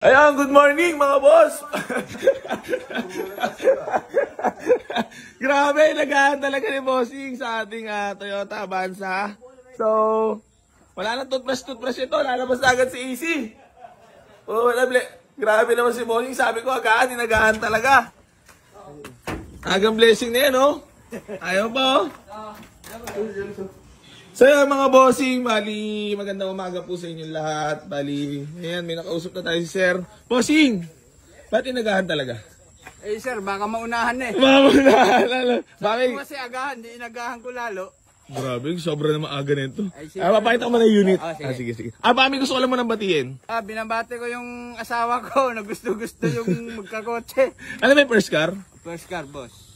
Ayan, good morning mga boss! Grabe, nagahan talaga ni Bossing sa ating Toyota Avanza. So, wala nang toothbrush ito, lalabas na agad si AC. Oh, grabe naman si Bossing, sabi ko agahan, nagahan talaga. Agang blessing na yan, oh. Ayaw pa, oh. So yan mga bossing, bali magandang umaga po sa inyo lahat. Bali, ayan, may nakausap na tayo si Sir. Bossing, ba't inagahan talaga? Eh sir, baka maunahan na eh. Maunahan, lalo. Bakit? Kasi agahan, di inagahan ko lalo. Grabe, sobra na maaga nito. Papakita ko muna yung unit. Sige. Baka may gusto ko lang mo nang batiin. Binabati ko yung asawa ko na gusto-gusto yung magkakotse. Ano may first car? First car, boss.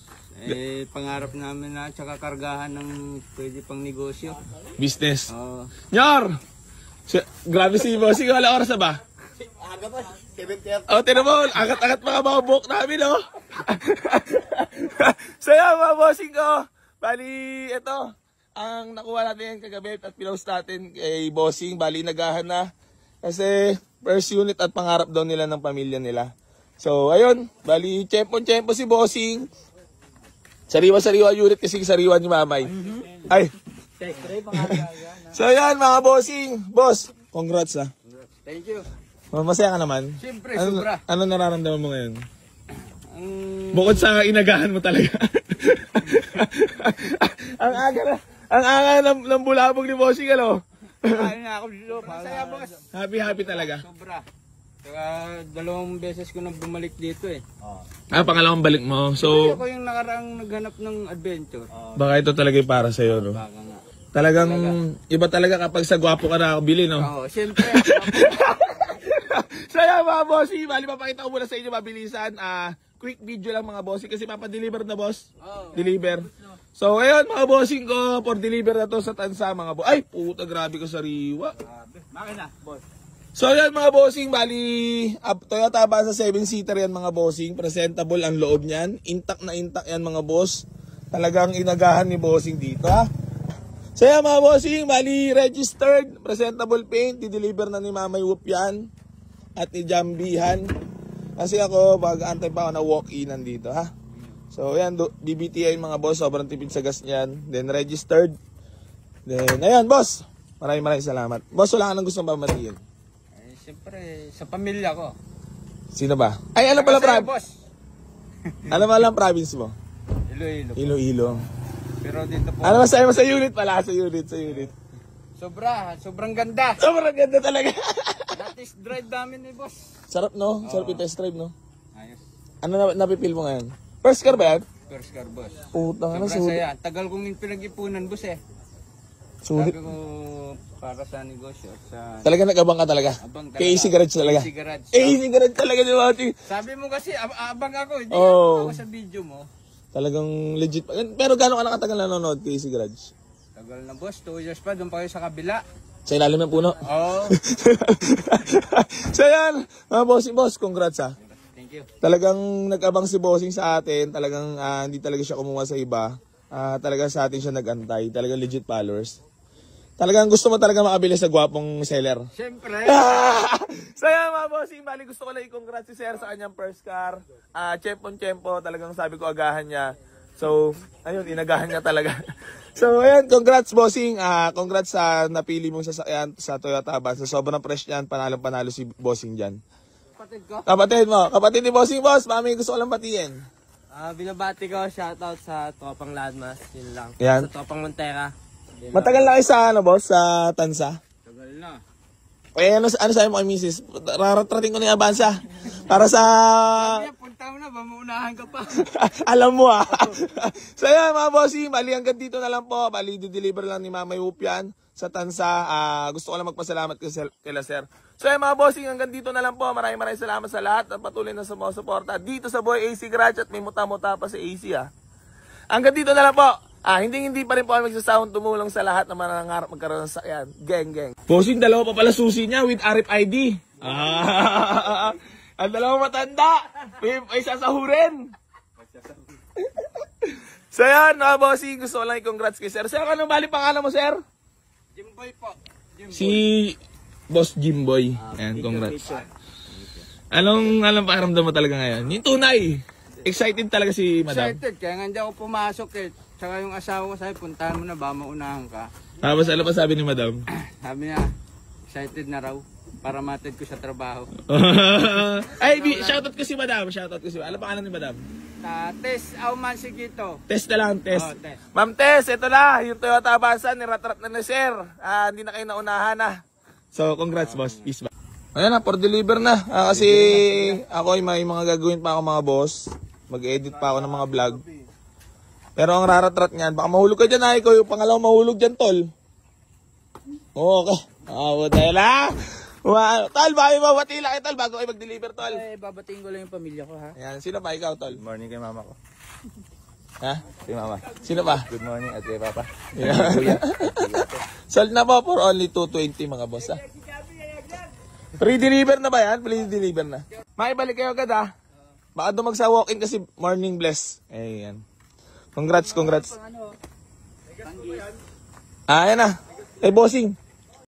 Pangarap namin na tsaka kargahan ng pwede pang negosyo. Business. Nyar! Grabe si Bossing, wala oras na ba? Aga pa, 7:30. Oh, tinan mo, angat-angat mga buhok namin, oh. So yan, mga Bossing ko. Bali, ito, ang nakuha natin kagabi at pinost natin kay Bossing. Bali, nagahan na. Kasi first unit at pangarap daw nila ng pamilya nila. So, ayun, bali, tiyempo si Bossing. Sariwa-sariwa unit kasi sariwa ni Mamay. Ay. So yan mga bossing. Boss, congrats ha. Thank you. Masaya ka naman? Siyempre, sobra. Ano nararamdaman mo ngayon? Bukod sa inagahan mo talaga. ang aga ng bulabog ni bossing, ano? Kain na ako dito. Masaya boss. Happy talaga. Sobra. Saka 2 beses ko na bumalik dito eh. Pangalawang balik mo. So, ako yung nakaraang naghanap ng adventure. Baka ito talaga yung para sa'yo, no? Baka nga. Talagang, iba talaga kapag sa gwapo ka na bili, no? Oo, siyempre. So yan mga bossy, bali papakita ko muna sa inyo mabilisan. Quick video lang mga bossy kasi papadeliver na boss. Deliver. So ayun mga bossing ko, for deliver na to sa Tansa mga boss. Ay, puta grabe ko sariwa. Makina, boss. So yan mga bossing, bali Toyota Avanza 7-seater yan mga bossing. Presentable ang loob niyan. Intact na intact yan mga boss. Talagang inagahan ni bossing dito ha. So yan mga bossing, bali registered, presentable paint, di-deliver na ni Mamay Whoop yan. At ni Jambihan. Kasi ako, mag-antay pa ako na walk-inan dito ha. So yan, BBTI mga boss, sobrang tipid sa gas niyan. Then registered. Then ayan boss, maraming salamat. Boss, wala ka nang gustong pamatiin? Siyempre, sa pamilya ko. Sino ba? Ay, ano pala province? Ano pala ang province mo? Iloilo. Pero dito po. Ano masaya mo sa unit pala? Sa unit. Sobrang ganda. Sobrang ganda talaga. Test drive namin ni boss. Sarap no? Sarap yung test drive no? Ayos. Ano napipil mo ngayon? First car ba yan? First car boss. Putang na, sobrang saya. Tagal kong pinag-ipunan boss eh. Sulit. Sabi ko para sa negosyo. Talaga nag-abang ka talaga? Abang talaga. Kay AC Garage talaga? AC Garage. AC Garage talaga di ba? Sabi mo kasi abang ako. Hindi ako sa video mo. Talagang legit. Pero gano'n ka nakatagal nanonood kay AC Garage? Tagal na boss. 2 years pa. Doon pa kayo sa kabila. Sa ilalim ng puno? Oo. So yan, mga boss, congrats ha. Thank you. Talagang nag-abang si bossing sa atin. Talagang hindi talaga siya kumuha sa iba. Talagang sa atin siya nag-antay. Talagang legit followers. Talagang gusto mo talaga makabili sa gwapong seller. Siyempre. So yan mga bossing, bali gusto ko lang i-congrats si Sir sa kanyang first car. Tiyempo, talagang sabi ko agahan niya. So, ayun, inagahan niya talaga. So, ayan, congrats bossing. Congrats sa napili mong sasakyan sa Toyota Avanza. Sobrang fresh niyan, panalo si bossing dyan. Kapatid ko. Kapatid ni bossing boss, mami gusto ko lang batiin. Binabati ko, shoutout sa Tropang Ladmas, yun lang. Yan. Sa Tropang Montera. Matagal na kayo sa, boss, sa Tansa? Tagal na. Ano sabi mo kay misis? Raratrating ko na yung Avanza. Para sa... Punta mo na, mamuunahan ka pa. Alam mo So yan mga bossing, bali hanggang dito na lang po. Bali di-deliver lang ni Mamay Whoop yan sa Tansa. Gusto ko lang magpasalamat kila Sir. So yan mga bossing, hanggang dito na lang po. Maraming salamat sa lahat at patuloy na sumusuporta dito sa Boy AC Garage at may muta-muta pa sa AC Hanggang dito na lang po. Hindi pa rin po kami magsasahon tumulong sa lahat na manangarap magkaroon ng sakyan. Geng. Bossing, dalawa pa pala susi niya with RFID. Ang dalawang matanda. May sasahurin. So yan, mga bossing, gusto ko lang i-congrats kay Sir. Sir, anong bali pangalan mo, Sir? Jimboy po. Si Boss Jimboy. Ayan, congrats. Anong pakiramdam mo talaga ngayon? Yung tunay. Excited talaga si madam. Excited, kaya nga hindi ako pumasok eh. Tsaka yung asawa ko sabi, puntahan mo na ba, maunahan ka. Tapos ano pa sabi ni madam? Sabi niya, excited na raw para matid ko sa trabaho. Ay, shoutout ko si madam. Shoutout ko si madam. Ano pangalan ni madam? Tess Auman Sigito. Test na lang, test. Oh, Tess. Ma'am Tess, ito na. Yung Toyota Avanza, niratrat na ni sir. Hindi na kayo naunahan na. So, congrats boss. Peace ba? Ayan na, for deliver na. Kasi ako ay may mga gagawin pa ako mga boss. Mag-edit pa ako ng mga vlog. Pero ang raratrat niyan, baka mahulog ka dyan ha. Ikaw yung pangalawang mahulog dyan, tol. Oo, okay. Tayo lang. Tol, baka may mabati lang tol bago kayo mag-deliver, tol. Babatiin ko lang yung pamilya ko ha. Ayan, sino pa? Ikaw, tol. Good morning kay mama ko. Ha? Kay mama. Sino pa? Good morning at kay papa. Yeah. Sold na po for only 220 mga boss ha. Pre-deliver na ba yan? Pre-deliver na. Maibalik kayo agad ha. Baka dumag sa walk-in kasi morning bless. Ayan. Congrats. Ayan na. Bossing.